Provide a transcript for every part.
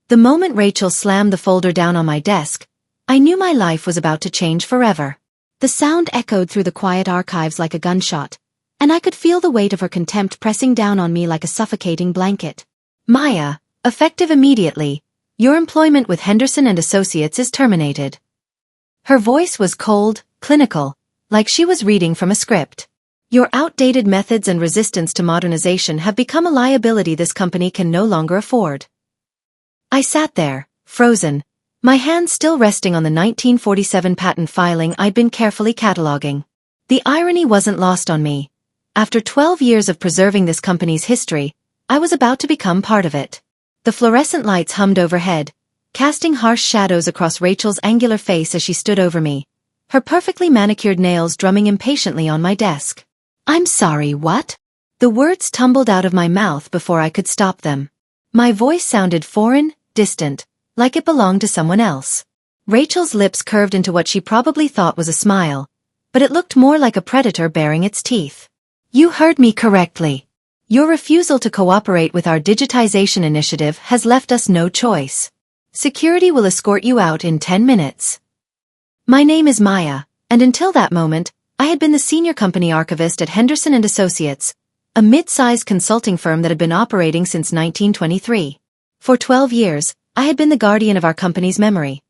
The moment Rachel slammed the folder down on my desk, I knew my life was about to change forever. The sound echoed through the quiet archives like a gunshot, and I could feel the weight of her contempt pressing down on me like a suffocating blanket. Maya, effective immediately, your employment with Henderson and Associates is terminated. Her voice was cold, clinical, like she was reading from a script. Your outdated methods and resistance to modernization have become a liability this company can no longer afford. I sat there, frozen, my hands still resting on the 1947 patent filing I'd been carefully cataloging. The irony wasn't lost on me. After 12 years of preserving this company's history, I was about to become part of it. The fluorescent lights hummed overhead, casting harsh shadows across Rachel's angular face as she stood over me, her perfectly manicured nails drumming impatiently on my desk. "I'm sorry, what?" The words tumbled out of my mouth before I could stop them. My voice sounded foreign, distant, like it belonged to someone else. Rachel's lips curved into what she probably thought was a smile, but it looked more like a predator baring its teeth. "You heard me correctly. Your refusal to cooperate with our digitization initiative has left us no choice. Security will escort you out in 10 minutes. My name is Maya, and until that moment, I had been the senior company archivist at Henderson and Associates, a mid-sized consulting firm that had been operating since 1923. For 12 years, I had been the guardian of our company's memory.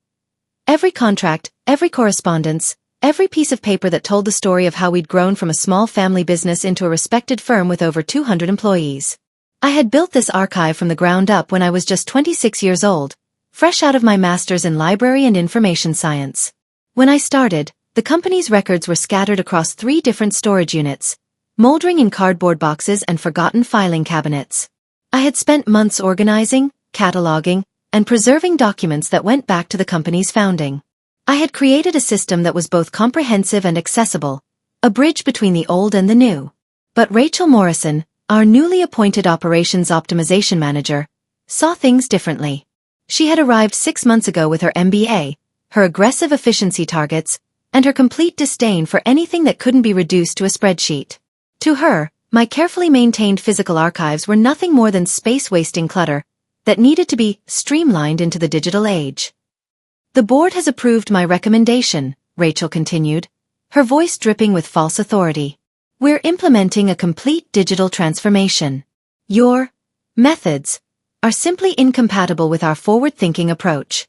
Every contract, every correspondence, every piece of paper that told the story of how we'd grown from a small family business into a respected firm with over 200 employees. I had built this archive from the ground up when I was just 26 years old, fresh out of my master's in library and information science. When I started, the company's records were scattered across 3 different storage units, moldering in cardboard boxes and forgotten filing cabinets. I had spent months organizing, cataloging, and preserving documents that went back to the company's founding. I had created a system that was both comprehensive and accessible, a bridge between the old and the new. But Rachel Morrison, our newly appointed operations optimization manager, saw things differently. She had arrived 6 months ago with her MBA, her aggressive efficiency targets, and her complete disdain for anything that couldn't be reduced to a spreadsheet. To her, my carefully maintained physical archives were nothing more than space-wasting clutter that needed to be streamlined into the digital age. "The board has approved my recommendation," Rachel continued, her voice dripping with false authority. "We're implementing a complete digital transformation. Your methods are simply incompatible with our forward-thinking approach."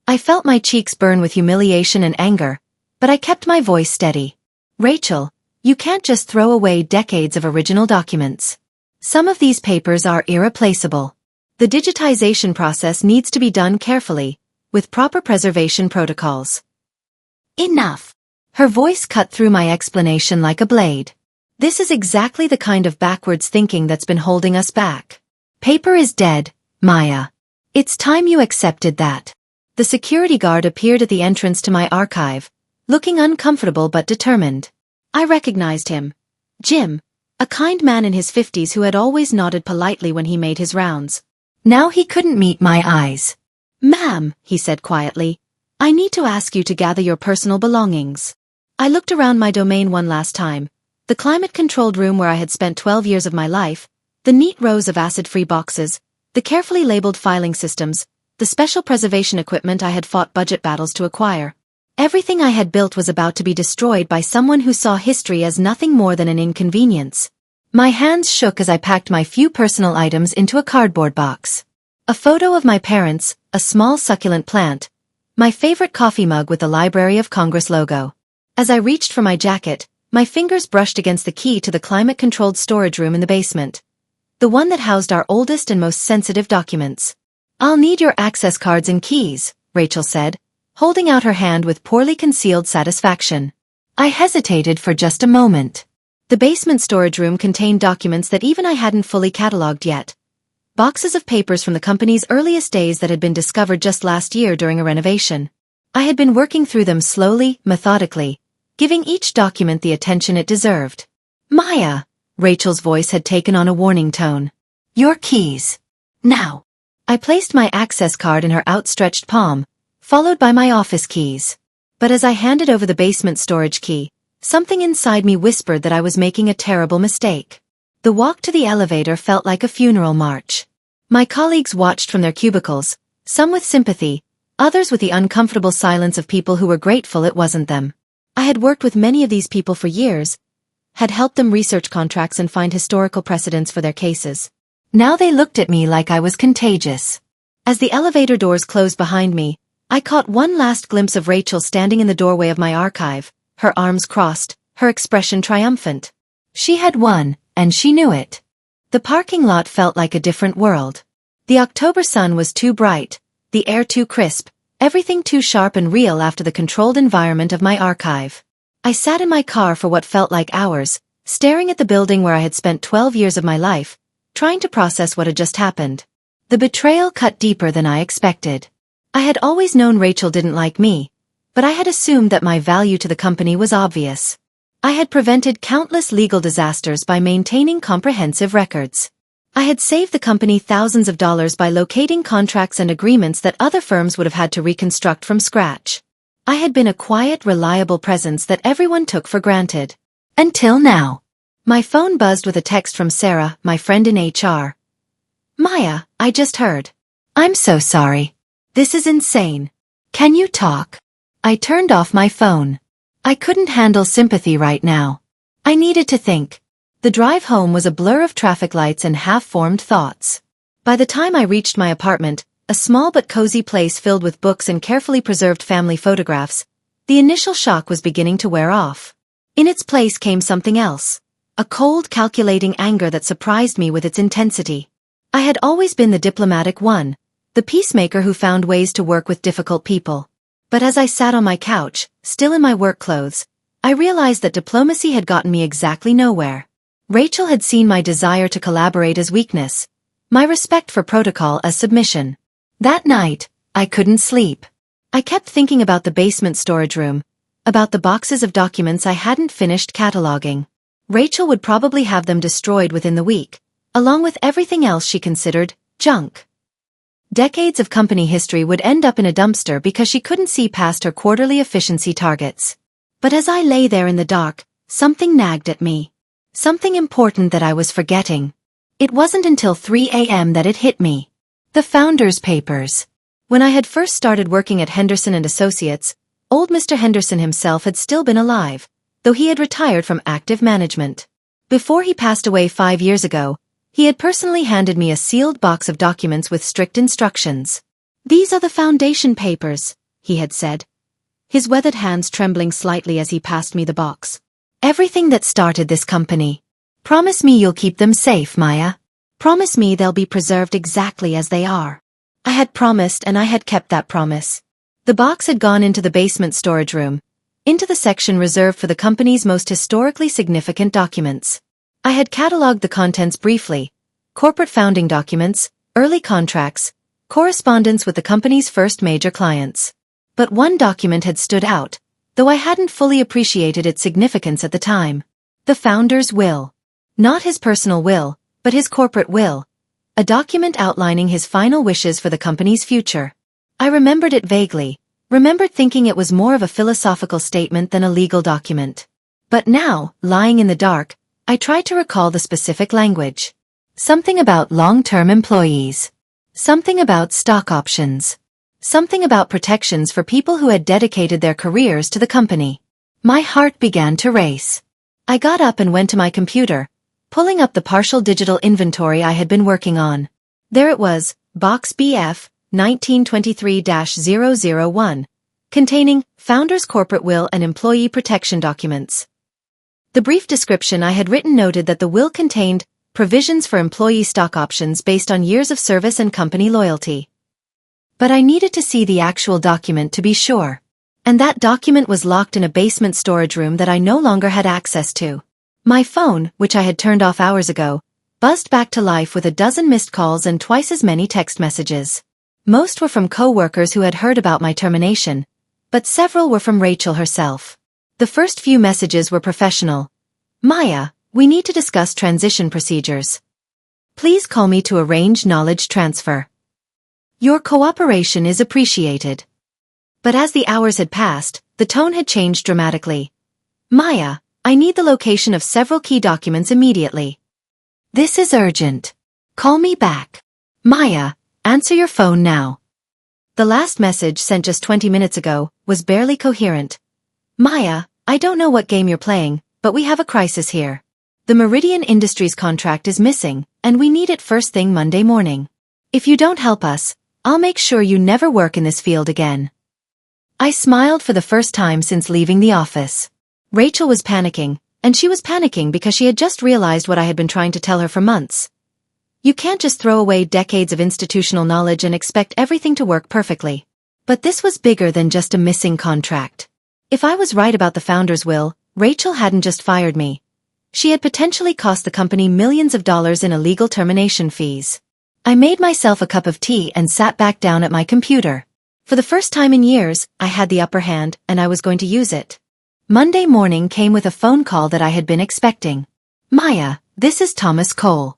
I felt my cheeks burn with humiliation and anger, but I kept my voice steady. "Rachel, you can't just throw away decades of original documents. Some of these papers are irreplaceable. The digitization process needs to be done carefully, with proper preservation protocols." "Enough." Her voice cut through my explanation like a blade. "This is exactly the kind of backwards thinking that's been holding us back. Paper is dead, Maya. It's time you accepted that." The security guard appeared at the entrance to my archive, looking uncomfortable but determined. I recognized him. Jim, a kind man in his 50s who had always nodded politely when he made his rounds. Now he couldn't meet my eyes. "Ma'am," he said quietly, "I need to ask you to gather your personal belongings." I looked around my domain one last time, the climate-controlled room where I had spent 12 years of my life, the neat rows of acid-free boxes, the carefully labeled filing systems, the special preservation equipment I had fought budget battles to acquire. Everything I had built was about to be destroyed by someone who saw history as nothing more than an inconvenience. My hands shook as I packed my few personal items into a cardboard box. A photo of my parents, a small succulent plant, my favorite coffee mug with the Library of Congress logo. As I reached for my jacket, my fingers brushed against the key to the climate-controlled storage room in the basement, the one that housed our oldest and most sensitive documents. "I'll need your access cards and keys," Rachel said, holding out her hand with poorly concealed satisfaction. I hesitated for just a moment. The basement storage room contained documents that even I hadn't fully cataloged yet. Boxes of papers from the company's earliest days that had been discovered just last year during a renovation. I had been working through them slowly, methodically, giving each document the attention it deserved. "Maya," Rachel's voice had taken on a warning tone. "Your keys. Now." I placed my access card in her outstretched palm, followed by my office keys. But as I handed over the basement storage key, something inside me whispered that I was making a terrible mistake. The walk to the elevator felt like a funeral march. My colleagues watched from their cubicles, Some with sympathy, others with the uncomfortable silence of people who were grateful it wasn't them. I had worked with many of these people for years, had helped them research contracts and find historical precedents for their cases. Now they looked at me like I was contagious. As the elevator doors closed behind me, I caught one last glimpse of Rachel standing in the doorway of my archive, her arms crossed, her expression triumphant. She had won, and she knew it. The parking lot felt like a different world. The October sun was too bright, the air too crisp, everything too sharp and real after the controlled environment of my archive. I sat in my car for what felt like hours, staring at the building where I had spent 12 years of my life, trying to process what had just happened. The betrayal cut deeper than I expected. I had always known Rachel didn't like me, but I had assumed that my value to the company was obvious. I had prevented countless legal disasters by maintaining comprehensive records. I had saved the company thousands of dollars by locating contracts and agreements that other firms would have had to reconstruct from scratch. I had been a quiet, reliable presence that everyone took for granted. Until now. My phone buzzed with a text from Sarah, my friend in HR. "Maya, I just heard. I'm so sorry. This is insane. Can you talk?" I turned off my phone. I couldn't handle sympathy right now. I needed to think. The drive home was a blur of traffic lights and half-formed thoughts. By the time I reached my apartment, a small but cozy place filled with books and carefully preserved family photographs, the initial shock was beginning to wear off. In its place came something else. A cold, calculating anger that surprised me with its intensity. I had always been the diplomatic one, the peacemaker who found ways to work with difficult people. But as I sat on my couch, still in my work clothes, I realized that diplomacy had gotten me exactly nowhere. Rachel had seen my desire to collaborate as weakness, my respect for protocol as submission. That night, I couldn't sleep. I kept thinking about the basement storage room, about the boxes of documents I hadn't finished cataloging. Rachel would probably have them destroyed within the week, along with everything else she considered junk. Decades of company history would end up in a dumpster because she couldn't see past her quarterly efficiency targets. But as I lay there in the dark, something nagged at me. Something important that I was forgetting. It wasn't until 3 a.m. that it hit me. The Founders Papers. When I had first started working at Henderson & Associates, old Mr. Henderson himself had still been alive, though he had retired from active management. Before he passed away 5 years ago, he had personally handed me a sealed box of documents with strict instructions. "These are the foundation papers," he had said, his weathered hands trembling slightly as he passed me the box. "Everything that started this company. Promise me you'll keep them safe, Maya. Promise me they'll be preserved exactly as they are." I had promised and I had kept that promise. The box had gone into the basement storage room, into the section reserved for the company's most historically significant documents. I had catalogued the contents briefly: corporate founding documents, early contracts, correspondence with the company's first major clients. But one document had stood out, though I hadn't fully appreciated its significance at the time. The founder's will. Not his personal will, but his corporate will. A document outlining his final wishes for the company's future. I remembered it vaguely, remembered thinking it was more of a philosophical statement than a legal document. But now, lying in the dark, I tried to recall the specific language. Something about long-term employees. Something about stock options. Something about protections for people who had dedicated their careers to the company. My heart began to race. I got up and went to my computer, pulling up the partial digital inventory I had been working on. There it was, Box BF 1923-001, containing Founders Corporate Will and Employee Protection Documents. The brief description I had written noted that the will contained provisions for employee stock options based on years of service and company loyalty. But I needed to see the actual document to be sure. And that document was locked in a basement storage room that I no longer had access to. My phone, which I had turned off hours ago, buzzed back to life with a dozen missed calls and twice as many text messages. Most were from co-workers who had heard about my termination, but several were from Rachel herself. The first few messages were professional. "Maya, we need to discuss transition procedures. Please call me to arrange knowledge transfer. Your cooperation is appreciated." But as the hours had passed, the tone had changed dramatically. "Maya, I need the location of several key documents immediately. This is urgent. Call me back. Maya, answer your phone now." The last message, sent just 20 minutes ago, was barely coherent. Maya, I don't know what game you're playing, but we have a crisis here. The Meridian Industries contract is missing, and we need it first thing Monday morning. If you don't help us, I'll make sure you never work in this field again. I smiled for the first time since leaving the office. Rachel was panicking, and she was panicking because she had just realized what I had been trying to tell her for months. You can't just throw away decades of institutional knowledge and expect everything to work perfectly. But this was bigger than just a missing contract. If I was right about the founder's will, Rachel hadn't just fired me. She had potentially cost the company millions of dollars in illegal termination fees. I made myself a cup of tea and sat back down at my computer. For the first time in years, I had the upper hand, and I was going to use it. Monday morning came with a phone call that I had been expecting. Maya, this is Thomas Cole.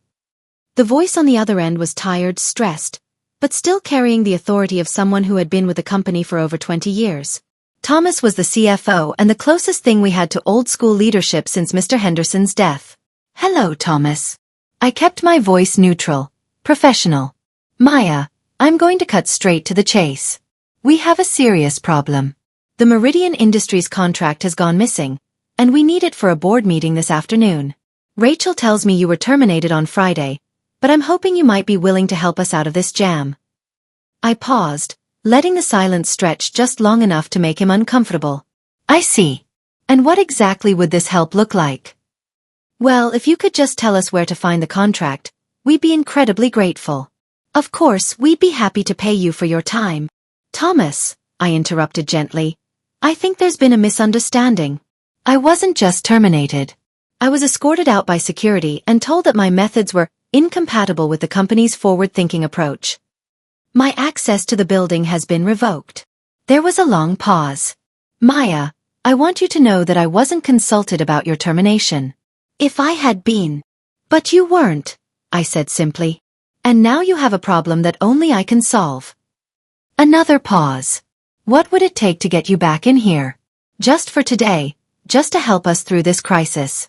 The voice on the other end was tired, stressed, but still carrying the authority of someone who had been with the company for over 20 years. Thomas was the CFO and the closest thing we had to old-school leadership since Mr. Henderson's death. Hello, Thomas. I kept my voice neutral, professional. Maya, I'm going to cut straight to the chase. We have a serious problem. The Meridian Industries contract has gone missing, and we need it for a board meeting this afternoon. Rachel tells me you were terminated on Friday, but I'm hoping you might be willing to help us out of this jam. I paused, letting the silence stretch just long enough to make him uncomfortable. I see. And what exactly would this help look like? Well, if you could just tell us where to find the contract, we'd be incredibly grateful. Of course, we'd be happy to pay you for your time. Thomas, I interrupted gently, I think there's been a misunderstanding. I wasn't just terminated. I was escorted out by security and told that my methods were incompatible with the company's forward-thinking approach. My access to the building has been revoked. There was a long pause. Maya, I want you to know that I wasn't consulted about your termination. If I had been. But you weren't, I said simply. And now you have a problem that only I can solve. Another pause. What would it take to get you back in here? Just for today, just to help us through this crisis.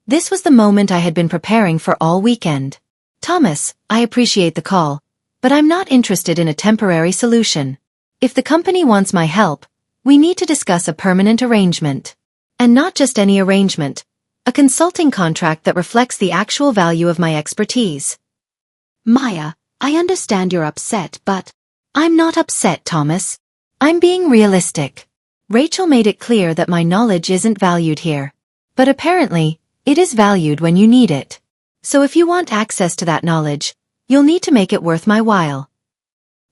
This was the moment I had been preparing for all weekend. Thomas, I appreciate the call, but I'm not interested in a temporary solution. If the company wants my help, we need to discuss a permanent arrangement. And not just any arrangement, a consulting contract that reflects the actual value of my expertise. Maya, I understand you're upset, but I'm not upset, Thomas. I'm being realistic. Rachel made it clear that my knowledge isn't valued here. But apparently, it is valued when you need it. So if you want access to that knowledge, you'll need to make it worth my while.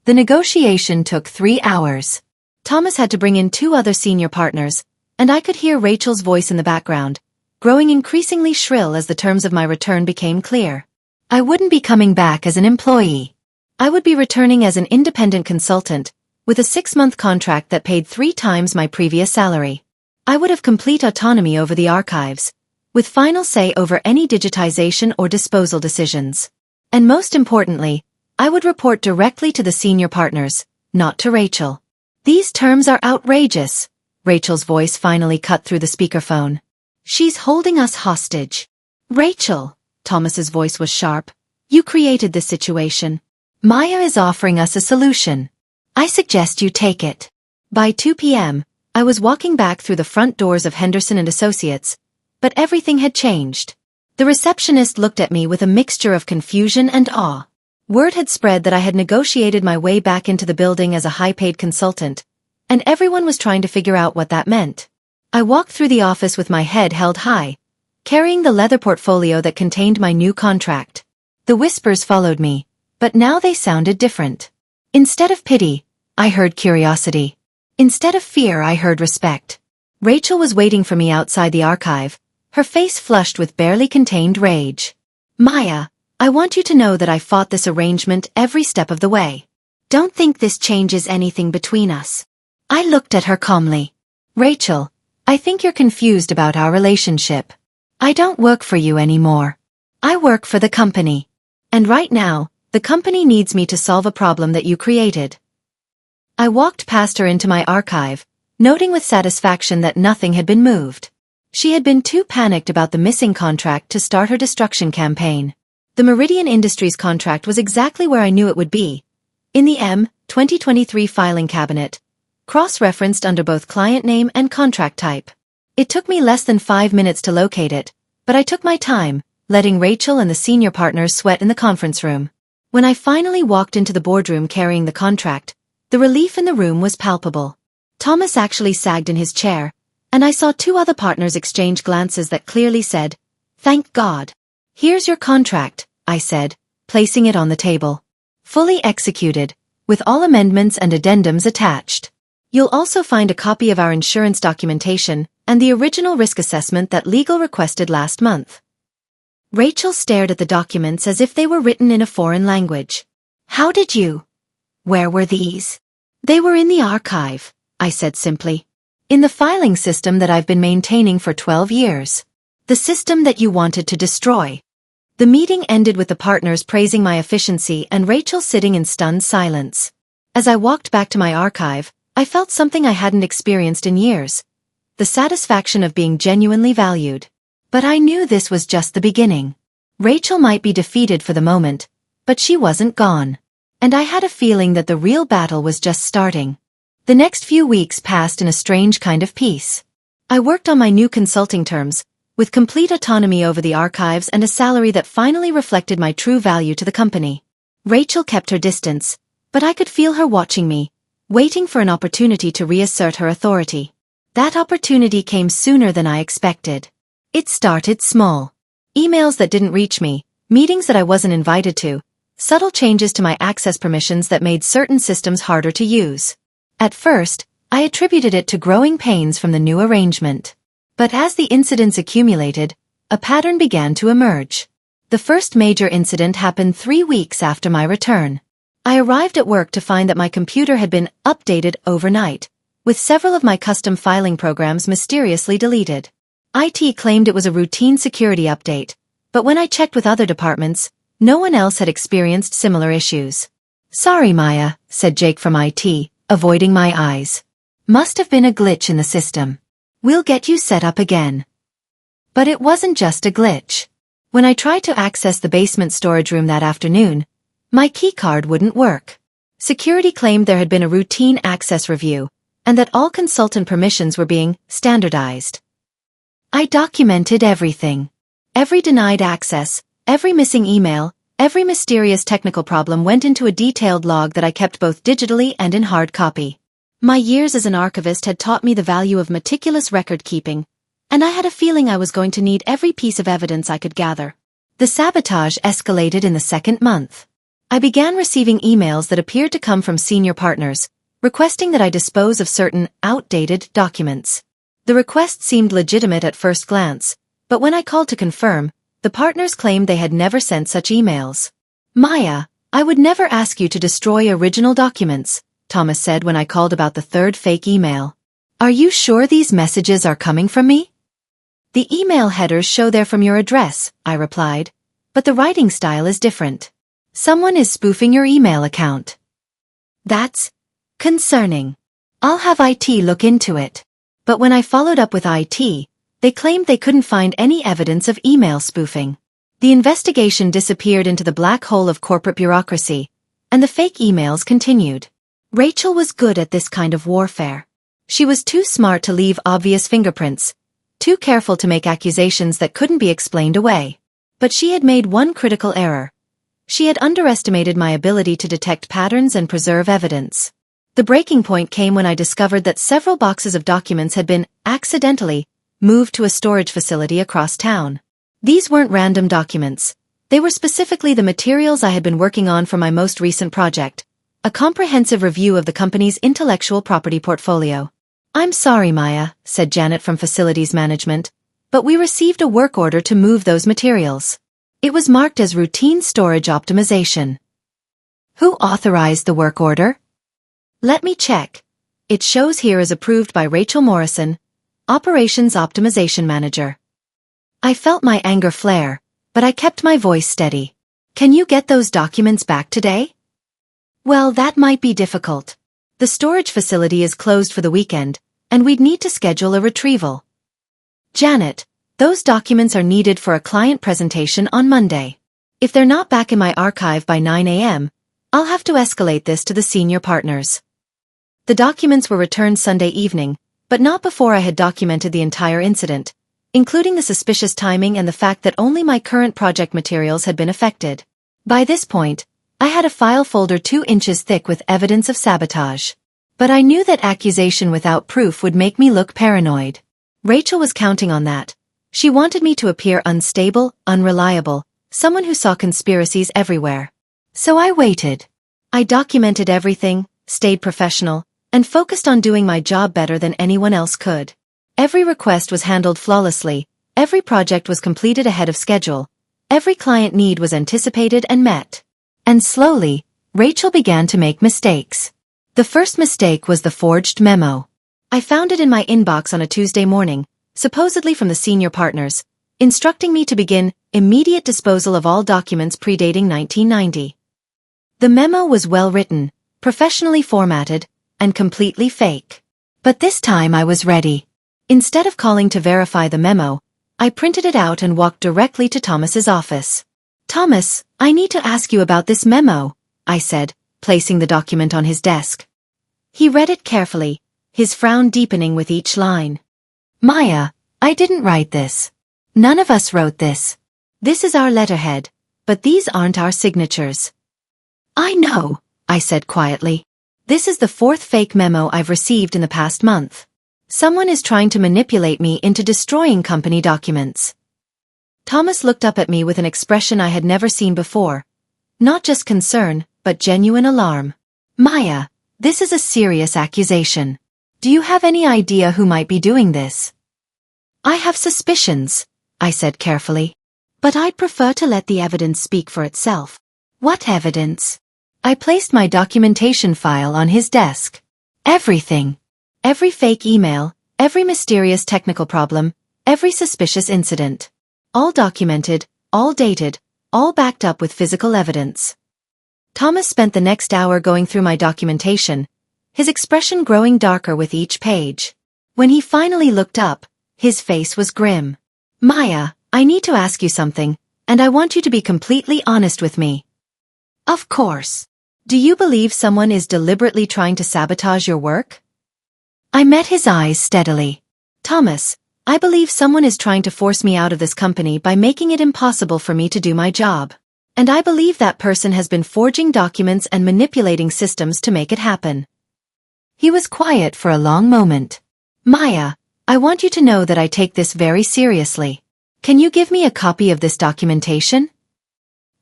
The negotiation took 3 hours. Thomas had to bring in 2 other senior partners, and I could hear Rachel's voice in the background, growing increasingly shrill as the terms of my return became clear. I wouldn't be coming back as an employee. I would be returning as an independent consultant, with a 6-month contract that paid 3 times my previous salary. I would have complete autonomy over the archives, with final say over any digitization or disposal decisions. And most importantly, I would report directly to the senior partners, not to Rachel. These terms are outrageous. Rachel's voice finally cut through the speakerphone. She's holding us hostage. Rachel, Thomas's voice was sharp. You created this situation. Maya is offering us a solution. I suggest you take it. By 2 p.m., I was walking back through the front doors of Henderson and Associates, but everything had changed. The receptionist looked at me with a mixture of confusion and awe. Word had spread that I had negotiated my way back into the building as a high-paid consultant, and everyone was trying to figure out what that meant. I walked through the office with my head held high, carrying the leather portfolio that contained my new contract. The whispers followed me, but now they sounded different. Instead of pity, I heard curiosity. Instead of fear, I heard respect. Rachel was waiting for me outside the archive, her face flushed with barely contained rage. Maya, I want you to know that I fought this arrangement every step of the way. Don't think this changes anything between us. I looked at her calmly. Rachel, I think you're confused about our relationship. I don't work for you anymore. I work for the company. And right now, the company needs me to solve a problem that you created. I walked past her into my archive, noting with satisfaction that nothing had been moved. She had been too panicked about the missing contract to start her destruction campaign. The Meridian Industries contract was exactly where I knew it would be, in the 2023 filing cabinet, cross-referenced under both client name and contract type. It took me less than 5 minutes to locate it, but I took my time, letting Rachel and the senior partners sweat in the conference room. When I finally walked into the boardroom carrying the contract, the relief in the room was palpable. Thomas actually sagged in his chair, and I saw 2 other partners exchange glances that clearly said, "Thank God." "Here's your contract," I said, placing it on the table. "Fully executed, with all amendments and addendums attached. You'll also find a copy of our insurance documentation and the original risk assessment that legal requested last month." Rachel stared at the documents as if they were written in a foreign language. "How did you? Where were these?" "They were in the archive," I said simply. "In the filing system that I've been maintaining for 12 years. The system that you wanted to destroy." The meeting ended with the partners praising my efficiency and Rachel sitting in stunned silence. As I walked back to my archive, I felt something I hadn't experienced in years. The satisfaction of being genuinely valued. But I knew this was just the beginning. Rachel might be defeated for the moment, but she wasn't gone. And I had a feeling that the real battle was just starting. The next few weeks passed in a strange kind of peace. I worked on my new consulting terms, with complete autonomy over the archives and a salary that finally reflected my true value to the company. Rachel kept her distance, but I could feel her watching me, waiting for an opportunity to reassert her authority. That opportunity came sooner than I expected. It started small. Emails that didn't reach me, meetings that I wasn't invited to, subtle changes to my access permissions that made certain systems harder to use. At first, I attributed it to growing pains from the new arrangement. But as the incidents accumulated, a pattern began to emerge. The first major incident happened 3 weeks after my return. I arrived at work to find that my computer had been updated overnight, with several of my custom filing programs mysteriously deleted. IT claimed it was a routine security update, but when I checked with other departments, no one else had experienced similar issues. "Sorry, Maya," said Jake from IT, avoiding my eyes. "Must have been a glitch in the system. We'll get you set up again." But it wasn't just a glitch. When I tried to access the basement storage room that afternoon, my keycard wouldn't work. Security claimed there had been a routine access review, and that all consultant permissions were being standardized. I documented everything. Every denied access, every missing email, every mysterious technical problem went into a detailed log that I kept both digitally and in hard copy. My years as an archivist had taught me the value of meticulous record-keeping, and I had a feeling I was going to need every piece of evidence I could gather. The sabotage escalated in the second month. I began receiving emails that appeared to come from senior partners, requesting that I dispose of certain outdated documents. The request seemed legitimate at first glance, but when I called to confirm, the partners claimed they had never sent such emails. "Maya, I would never ask you to destroy original documents," Thomas said when I called about the third fake email. "Are you sure these messages are coming from me?" "The email headers show they're from your address," I replied, "but the writing style is different. Someone is spoofing your email account." "That's concerning. I'll have IT look into it." But when I followed up with IT, they claimed they couldn't find any evidence of email spoofing. The investigation disappeared into the black hole of corporate bureaucracy, and the fake emails continued. Rachel was good at this kind of warfare. She was too smart to leave obvious fingerprints, too careful to make accusations that couldn't be explained away. But she had made one critical error. She had underestimated my ability to detect patterns and preserve evidence. The breaking point came when I discovered that several boxes of documents had been, accidentally, moved to a storage facility across town. These weren't random documents. They were specifically the materials I had been working on for my most recent project, a comprehensive review of the company's intellectual property portfolio. "I'm sorry, Maya," said Janet from Facilities Management, "but we received a work order to move those materials. It was marked as routine storage optimization." "Who authorized the work order?" "Let me check. It shows here as approved by Rachel Morrison, Operations Optimization Manager." I felt my anger flare, but I kept my voice steady. "Can you get those documents back today?" "Well, that might be difficult. The storage facility is closed for the weekend, and we'd need to schedule a retrieval." "Janet, those documents are needed for a client presentation on Monday. If they're not back in my archive by 9 a.m., I'll have to escalate this to the senior partners. The documents were returned Sunday evening, but not before I had documented the entire incident, including the suspicious timing and the fact that only my current project materials had been affected. By this point, I had a file folder 2 inches thick with evidence of sabotage. But I knew that accusation without proof would make me look paranoid. Rachel was counting on that. She wanted me to appear unstable, unreliable, someone who saw conspiracies everywhere. So I waited. I documented everything, stayed professional, and focused on doing my job better than anyone else could. Every request was handled flawlessly, every project was completed ahead of schedule, every client need was anticipated and met. And slowly, Rachel began to make mistakes. The first mistake was the forged memo. I found it in my inbox on a Tuesday morning, supposedly from the senior partners, instructing me to begin immediate disposal of all documents predating 1990. The memo was well written, professionally formatted, and completely fake. But this time I was ready. Instead of calling to verify the memo, I printed it out and walked directly to Thomas's office. "Thomas, I need to ask you about this memo," I said, placing the document on his desk. He read it carefully, his frown deepening with each line. "Maya, I didn't write this. None of us wrote this. This is our letterhead, but these aren't our signatures." "I know," I said quietly. "This is the 4th fake memo I've received in the past month. Someone is trying to manipulate me into destroying company documents." Thomas looked up at me with an expression I had never seen before. Not just concern, but genuine alarm. "Maya, this is a serious accusation. Do you have any idea who might be doing this?" "I have suspicions," I said carefully. "But I'd prefer to let the evidence speak for itself." "What evidence?" I placed my documentation file on his desk. Everything. Every fake email, every mysterious technical problem, every suspicious incident. All documented, all dated, all backed up with physical evidence. Thomas spent the next hour going through my documentation, his expression growing darker with each page. When he finally looked up, his face was grim. "Maya, I need to ask you something, and I want you to be completely honest with me." "Of course. Do you believe someone is deliberately trying to sabotage your work?" I met his eyes steadily. "Thomas, I believe someone is trying to force me out of this company by making it impossible for me to do my job. And I believe that person has been forging documents and manipulating systems to make it happen." He was quiet for a long moment. "Maya, I want you to know that I take this very seriously. Can you give me a copy of this documentation?"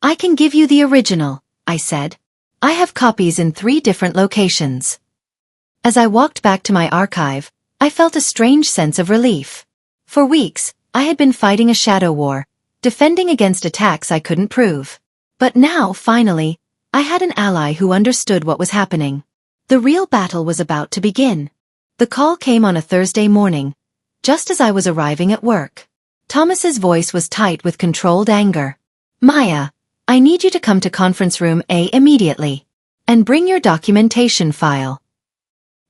"I can give you the original," I said. "I have copies in 3 different locations." As I walked back to my archive, I felt a strange sense of relief. For weeks, I had been fighting a shadow war, defending against attacks I couldn't prove. But now, finally, I had an ally who understood what was happening. The real battle was about to begin. The call came on a Thursday morning, just as I was arriving at work. Thomas's voice was tight with controlled anger. "Maya, I need you to come to conference room A immediately. And bring your documentation file."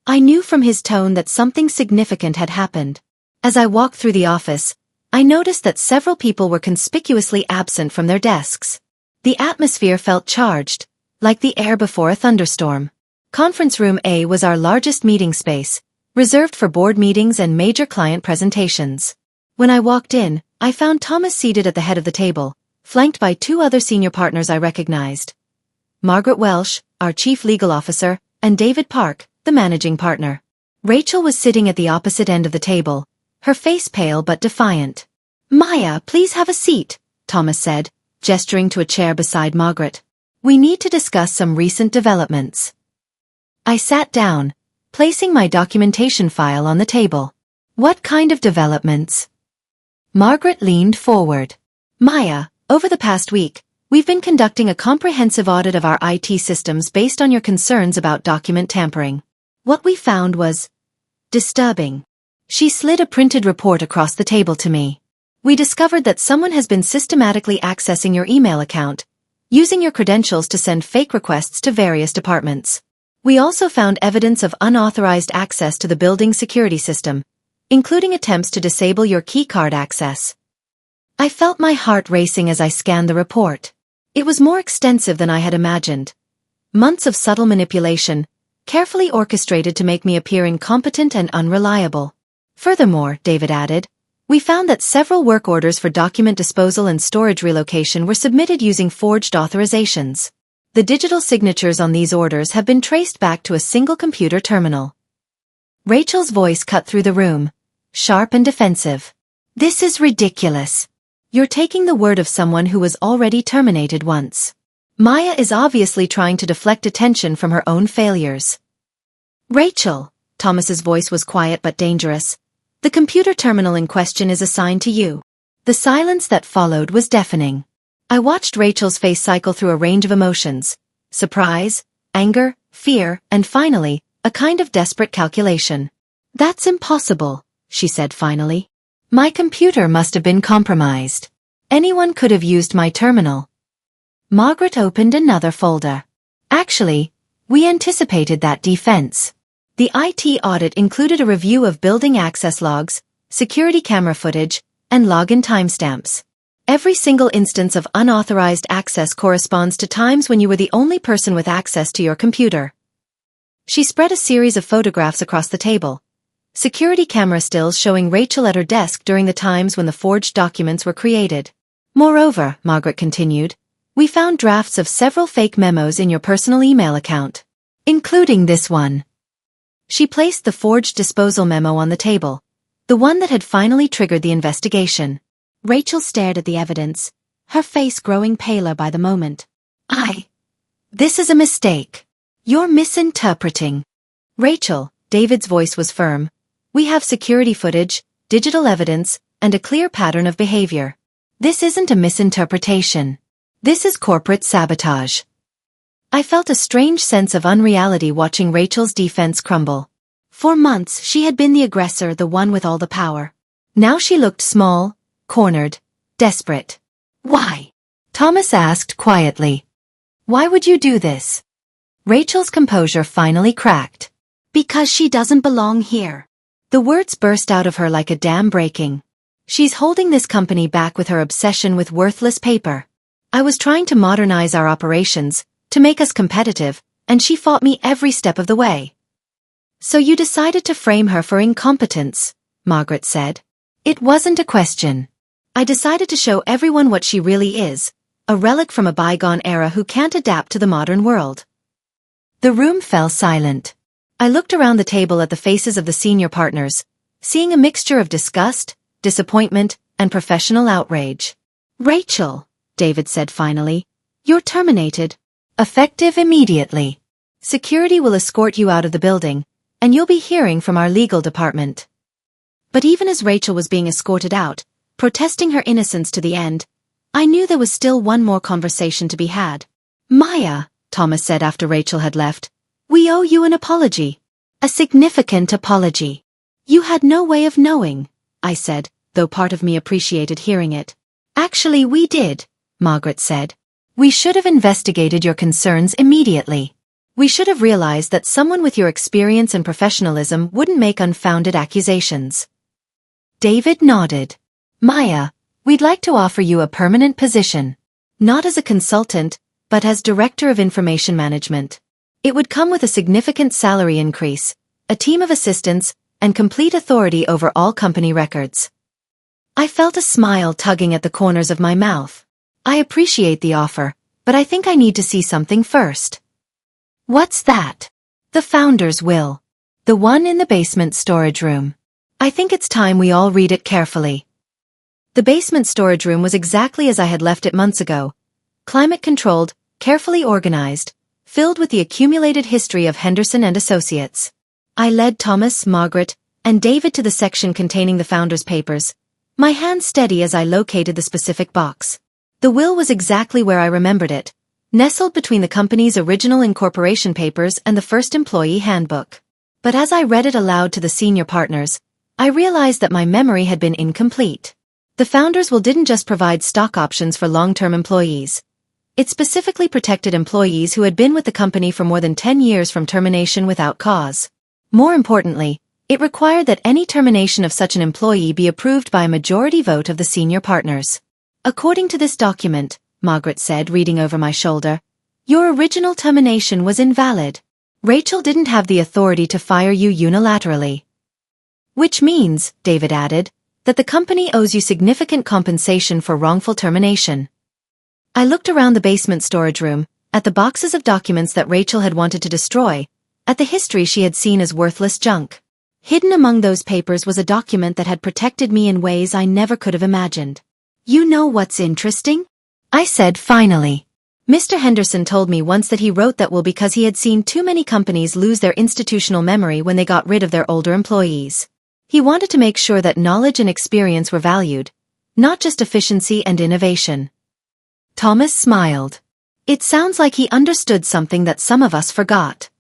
I knew from his tone that something significant had happened. As I walked through the office, I noticed that several people were conspicuously absent from their desks. The atmosphere felt charged, like the air before a thunderstorm. Conference room A was our largest meeting space, reserved for board meetings and major client presentations. When I walked in, I found Thomas seated at the head of the table, flanked by 2 other senior partners I recognized. Margaret Welsh, our chief legal officer, and David Park, the managing partner. Rachel was sitting at the opposite end of the table, her face pale but defiant. "Maya, please have a seat," Thomas said, gesturing to a chair beside Margaret. "We need to discuss some recent developments." I sat down, placing my documentation file on the table. "What kind of developments?" Margaret leaned forward. "Maya, over the past week, we've been conducting a comprehensive audit of our IT systems based on your concerns about document tampering. What we found was disturbing." She slid a printed report across the table to me. "We discovered that someone has been systematically accessing your email account, using your credentials to send fake requests to various departments. We also found evidence of unauthorized access to the building security system, including attempts to disable your keycard access." I felt my heart racing as I scanned the report. It was more extensive than I had imagined. Months of subtle manipulation, carefully orchestrated to make me appear incompetent and unreliable. Furthermore, David added, we found that several work orders for document disposal and storage relocation were submitted using forged authorizations. The digital signatures on these orders have been traced back to a single computer terminal. Rachel's voice cut through the room, sharp and defensive. This is ridiculous. You're taking the word of someone who was already terminated once. Maya is obviously trying to deflect attention from her own failures. Rachel, Thomas's voice was quiet but dangerous. The computer terminal in question is assigned to you. The silence that followed was deafening. I watched Rachel's face cycle through a range of emotions: surprise, anger, fear, and finally, a kind of desperate calculation. That's impossible, she said finally. My computer must have been compromised. Anyone could have used my terminal. Margaret opened another folder. Actually, we anticipated that defense. The IT audit included a review of building access logs, security camera footage, and login timestamps. Every single instance of unauthorized access corresponds to times when you were the only person with access to your computer. She spread a series of photographs across the table. Security camera stills showing Rachel at her desk during the times when the forged documents were created. Moreover, Margaret continued, we found drafts of several fake memos in your personal email account, including this one. She placed the forged disposal memo on the table, the one that had finally triggered the investigation. Rachel stared at the evidence, her face growing paler by the moment. This is a mistake. You're misinterpreting. Rachel, David's voice was firm. We have security footage, digital evidence, and a clear pattern of behavior. This isn't a misinterpretation. This is corporate sabotage. I felt a strange sense of unreality watching Rachel's defense crumble. For months she had been the aggressor, the one with all the power. Now she looked small, cornered, desperate. Why? Thomas asked quietly. Why would you do this? Rachel's composure finally cracked. Because she doesn't belong here. The words burst out of her like a dam breaking. She's holding this company back with her obsession with worthless paper. I was trying to modernize our operations, to make us competitive, and she fought me every step of the way. So you decided to frame her for incompetence, Margaret said. It wasn't a question. I decided to show everyone what she really is, a relic from a bygone era who can't adapt to the modern world. The room fell silent. I looked around the table at the faces of the senior partners, seeing a mixture of disgust, disappointment, and professional outrage. Rachel, David said finally, you're terminated. Effective immediately. Security will escort you out of the building, and you'll be hearing from our legal department. But even as Rachel was being escorted out, protesting her innocence to the end, I knew there was still one more conversation to be had. Maya, Thomas said after Rachel had left, we owe you an apology. A significant apology. You had no way of knowing, I said, though part of me appreciated hearing it. Actually, we did, Margaret said. We should have investigated your concerns immediately. We should have realized that someone with your experience and professionalism wouldn't make unfounded accusations. David nodded. Maya, we'd like to offer you a permanent position. Not as a consultant, but as Director of Information Management. It would come with a significant salary increase, a team of assistants, and complete authority over all company records. I felt a smile tugging at the corners of my mouth. I appreciate the offer, but I think I need to see something first. What's that? The founder's will. The one in the basement storage room. I think it's time we all read it carefully. The basement storage room was exactly as I had left it months ago. Climate-controlled, carefully organized, filled with the accumulated history of Henderson and Associates. I led Thomas, Margaret, and David to the section containing the founder's papers, my hand steady as I located the specific box. The will was exactly where I remembered it, nestled between the company's original incorporation papers and the first employee handbook. But as I read it aloud to the senior partners, I realized that my memory had been incomplete. The founder's will didn't just provide stock options for long-term employees. It specifically protected employees who had been with the company for more than 10 years from termination without cause. More importantly, it required that any termination of such an employee be approved by a majority vote of the senior partners. According to this document, Margaret said, reading over my shoulder, Your original termination was invalid. Rachel didn't have the authority to fire you unilaterally. Which means, David added, that the company owes you significant compensation for wrongful termination. I looked around the basement storage room, at the boxes of documents that Rachel had wanted to destroy, at the history she had seen as worthless junk. Hidden among those papers was a document that had protected me in ways I never could have imagined. You know what's interesting? I said finally. Mr. Henderson told me once that he wrote that will because he had seen too many companies lose their institutional memory when they got rid of their older employees. He wanted to make sure that knowledge and experience were valued, not just efficiency and innovation. Thomas smiled. It sounds like he understood something that some of us forgot.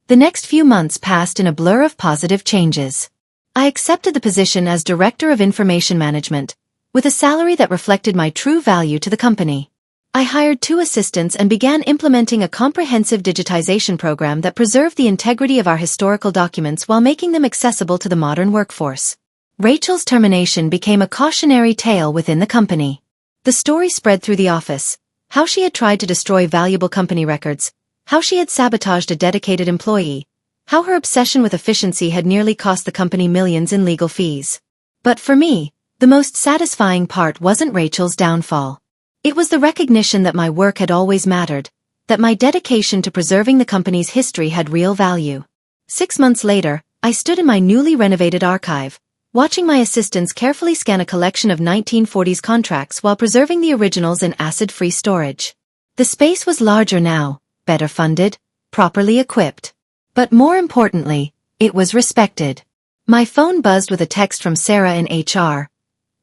The next few months passed in a blur of positive changes. I accepted the position as Director of Information Management, with a salary that reflected my true value to the company. I hired 2 assistants and began implementing a comprehensive digitization program that preserved the integrity of our historical documents while making them accessible to the modern workforce. Rachel's termination became a cautionary tale within the company. The story spread through the office, how she had tried to destroy valuable company records, how she had sabotaged a dedicated employee, how her obsession with efficiency had nearly cost the company millions in legal fees. But for me, the most satisfying part wasn't Rachel's downfall. It was the recognition that my work had always mattered, that my dedication to preserving the company's history had real value. 6 months later, I stood in my newly renovated archive, watching my assistants carefully scan a collection of 1940s contracts while preserving the originals in acid-free storage. The space was larger now, better funded, properly equipped. But more importantly, it was respected. My phone buzzed with a text from Sarah in HR.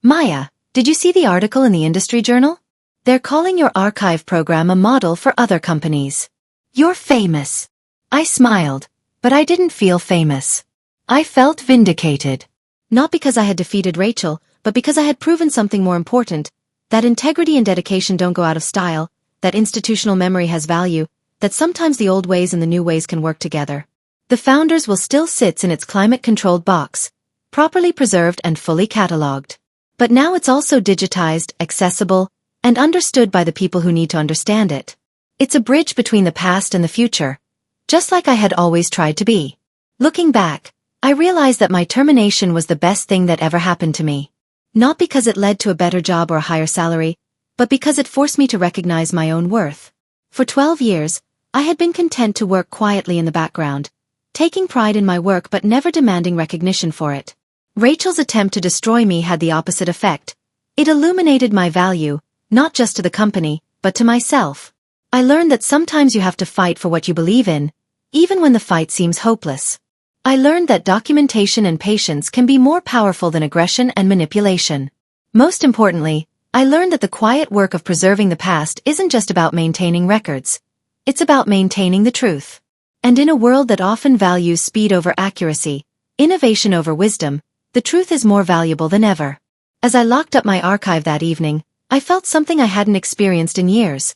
Maya, did you see the article in the industry journal? They're calling your archive program a model for other companies. You're famous. I smiled, but I didn't feel famous. I felt vindicated. Not because I had defeated Rachel, but because I had proven something more important, that integrity and dedication don't go out of style, that institutional memory has value, that sometimes the old ways and the new ways can work together. The Founders will still sits in its climate-controlled box, properly preserved and fully catalogued. But now it's also digitized, accessible, and understood by the people who need to understand it. It's a bridge between the past and the future, just like I had always tried to be. Looking back, I realized that my termination was the best thing that ever happened to me. Not because it led to a better job or a higher salary, but because it forced me to recognize my own worth. For 12 years, I had been content to work quietly in the background, taking pride in my work but never demanding recognition for it. Rachel's attempt to destroy me had the opposite effect. It illuminated my value, not just to the company, but to myself. I learned that sometimes you have to fight for what you believe in, even when the fight seems hopeless. I learned that documentation and patience can be more powerful than aggression and manipulation. Most importantly, I learned that the quiet work of preserving the past isn't just about maintaining records. It's about maintaining the truth. And in a world that often values speed over accuracy, innovation over wisdom, the truth is more valuable than ever. As I locked up my archive that evening, I felt something I hadn't experienced in years.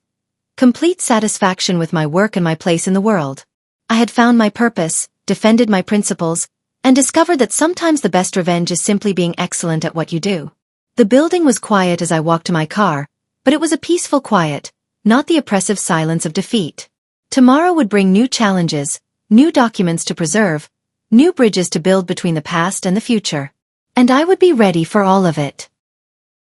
Complete satisfaction with my work and my place in the world. I had found my purpose, defended my principles, and discovered that sometimes the best revenge is simply being excellent at what you do. The building was quiet as I walked to my car, but it was a peaceful quiet, not the oppressive silence of defeat. Tomorrow would bring new challenges, new documents to preserve, new bridges to build between the past and the future. And I would be ready for all of it.